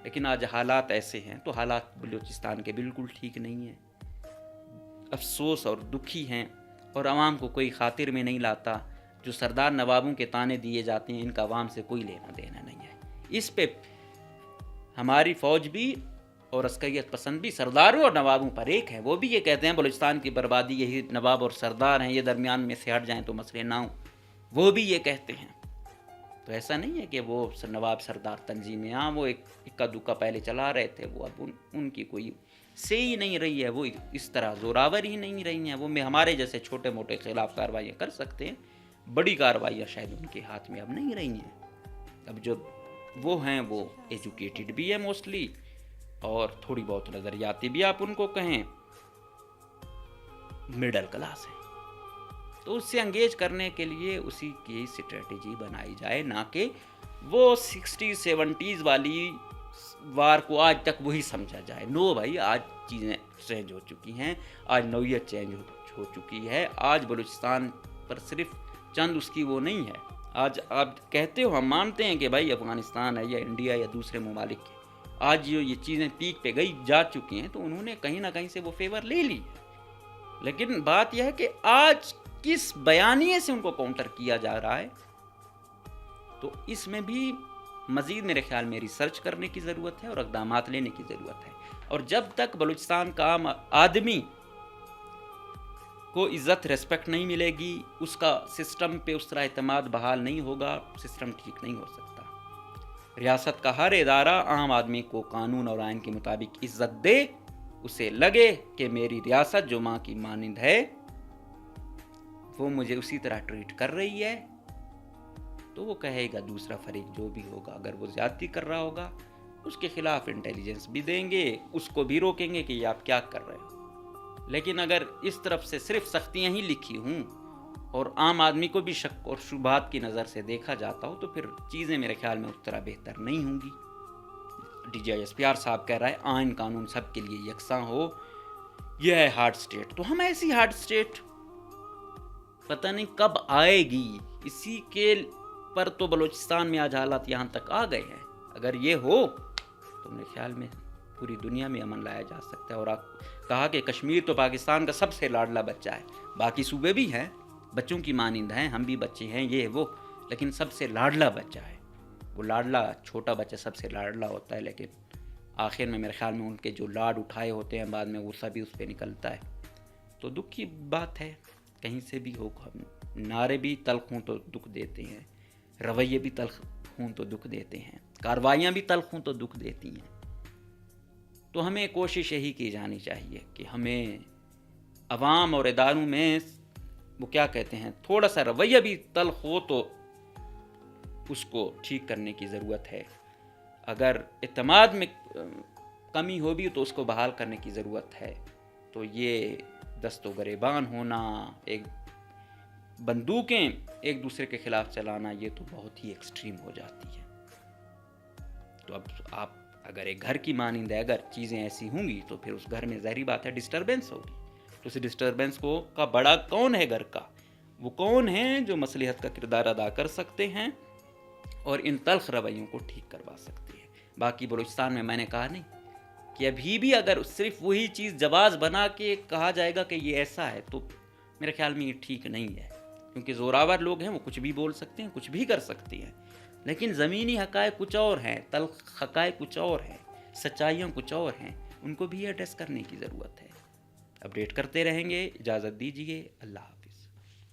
لیکن آج حالات ایسے ہیں تو حالات بلوچستان کے بالکل ٹھیک نہیں ہیں، افسوس اور دکھی ہیں، اور عوام کو کوئی خاطر میں نہیں لاتا۔ جو سردار نوابوں کے طعنے دیے جاتے ہیں ان کا عوام سے کوئی لینا دینا نہیں ہے۔ اس پہ ہماری فوج بھی اور عسکریت پسند بھی سرداروں اور نوابوں پر ایک ہے، وہ بھی یہ کہتے ہیں بلوچستان کی بربادی یہی نواب اور سردار ہیں، یہ درمیان میں سے ہٹ جائیں تو مسئلے نہ ہوں، وہ بھی یہ کہتے ہیں۔ تو ایسا نہیں ہے کہ وہ نواب سردار تنظیمیں، ہاں وہ ایک اکا دکا پہلے چلا رہے تھے، وہ اب ان کی کوئی سے ہی نہیں رہی ہے، وہ اس طرح زوراور ہی نہیں رہی ہیں، وہ ہمارے جیسے چھوٹے موٹے خلاف کارروائیاں کر سکتے ہیں، بڑی کارروائیاں شاید ان کے ہاتھ میں اب نہیں رہی ہیں۔ اب جو وہ ہیں وہ ایجوکیٹڈ بھی ہے موسٹلی، اور تھوڑی بہت نظریاتی بھی آپ ان کو کہیں، مڈل کلاس ہے، تو اس سے انگیج کرنے کے لیے اسی کی اسٹریٹجی بنائی جائے، نہ کہ وہ 60-70s والی وار کو آج تک وہی سمجھا جائے۔ نو بھائی، آج چیزیں چینج ہو چکی ہیں، آج نوعیت چینج ہو چکی ہے، آج بلوچستان پر صرف چند اس کی وہ نہیں ہے۔ آج آپ کہتے ہو، ہم مانتے ہیں کہ بھائی افغانستان ہے یا انڈیا یا دوسرے ممالک کے، آج جو یہ چیزیں پیک پہ جا چکی ہیں تو انہوں نے کہیں نہ کہیں سے وہ فیور لے لی، لیکن بات یہ ہے کہ آج کس بیانیے سے ان کو کاؤنٹر کیا جا رہا ہے، تو اس میں بھی مزید میرے خیال میں ریسرچ کرنے کی ضرورت ہے اور اقدامات لینے کی ضرورت ہے۔ اور جب تک بلوچستان کا عام آدمی کو عزت ریسپیکٹ نہیں ملے گی، اس کا سسٹم پہ اس طرح اعتماد بحال نہیں ہوگا، سسٹم ٹھیک نہیں ہو سکتا۔ ریاست کا ہر ادارہ عام آدمی کو قانون اور آئین کے مطابق عزت دے، اسے لگے کہ میری ریاست جو ماں کی مانند ہے وہ مجھے اسی طرح ٹریٹ کر رہی ہے، تو وہ کہے گا دوسرا فریق جو بھی ہوگا، اگر وہ زیادتی کر رہا ہوگا اس کے خلاف انٹیلیجنس بھی دیں گے، اس کو بھی روکیں گے کہ یہ آپ کیا کر رہے ہو۔ لیکن اگر اس طرف سے صرف سختیاں ہی لکھی ہوں اور عام آدمی کو بھی شک اور شبہات کی نظر سے دیکھا جاتا ہو، تو پھر چیزیں میرے خیال میں اس طرح بہتر نہیں ہوں گی۔ DGI صاحب کہہ رہا ہے آئین قانون سب کے لیے یکساں ہو، یہ ہے ہارڈ اسٹیٹ، تو ہم ایسی ہارڈ اسٹیٹ پتہ نہیں کب آئے گی، اسی کے پر تو بلوچستان میں آج حالات یہاں تک آ گئے ہیں۔ اگر یہ ہو تو میرے خیال میں پوری دنیا میں امن لایا جا سکتا ہے۔ اور آپ کہا کہ کشمیر تو پاکستان کا سب سے لاڈلا بچہ ہے، باقی صوبے بھی ہیں بچوں کی مانند ہیں، ہم بھی بچے ہیں، یہ وہ، لیکن سب سے لاڈلا بچہ ہے وہ۔ لاڈلا چھوٹا بچہ سب سے لاڈلا ہوتا ہے، لیکن آخر میں میرے خیال میں ان کے جو لاڈ اٹھائے ہوتے ہیں بعد میں غصہ بھی اس پہ نکلتا ہے۔ تو دکھ کی بات ہے، کہیں سے بھی ہو، نعرے بھی تلخ ہوں تو دکھ دیتے ہیں، رویے بھی تلخ ہوں تو دکھ دیتے ہیں، کاروائیاں بھی تلخ ہوں تو دکھ دیتی ہیں۔ تو ہمیں کوشش یہی کی جانی چاہیے کہ ہمیں عوام اور اداروں میں وہ کیا کہتے ہیں، تھوڑا سا رویہ بھی تلخ ہو تو اس کو ٹھیک کرنے کی ضرورت ہے۔ اگر اعتماد میں کمی ہو بھی تو اس کو بحال کرنے کی ضرورت ہے۔ تو یہ دست و گریبان ہونا، ایک بندوقیں ایک دوسرے کے خلاف چلانا، یہ تو بہت ہی ایکسٹریم ہو جاتی ہے۔ تو اب آپ اگر ایک گھر کی مانند ہے، اگر چیزیں ایسی ہوں گی تو پھر اس گھر میں ظاہری بات ہے ڈسٹربنس ہوگی۔ تو اس ڈسٹربنس کا بڑا کون ہے گھر کا؟ وہ کون ہیں جو مصلحت کا کردار ادا کر سکتے ہیں اور ان تلخ رویوں کو ٹھیک کروا سکتے ہیں۔ باقی بلوچستان میں نے کہا نہیں کہ ابھی بھی اگر صرف وہی چیز جواز بنا کے کہا جائے گا کہ یہ ایسا ہے، تو میرے خیال میں یہ ٹھیک نہیں ہے، کیونکہ زوراور لوگ ہیں، وہ کچھ بھی بول سکتے ہیں، کچھ بھی کر سکتے ہیں، لیکن زمینی حقائق کچھ اور ہیں، تلخ حقائق کچھ اور ہیں، سچائیاں کچھ اور ہیں، ان کو بھی ایڈریس کرنے کی ضرورت ہے۔ اپڈیٹ کرتے رہیں گے، اجازت دیجیے، اللہ حافظ۔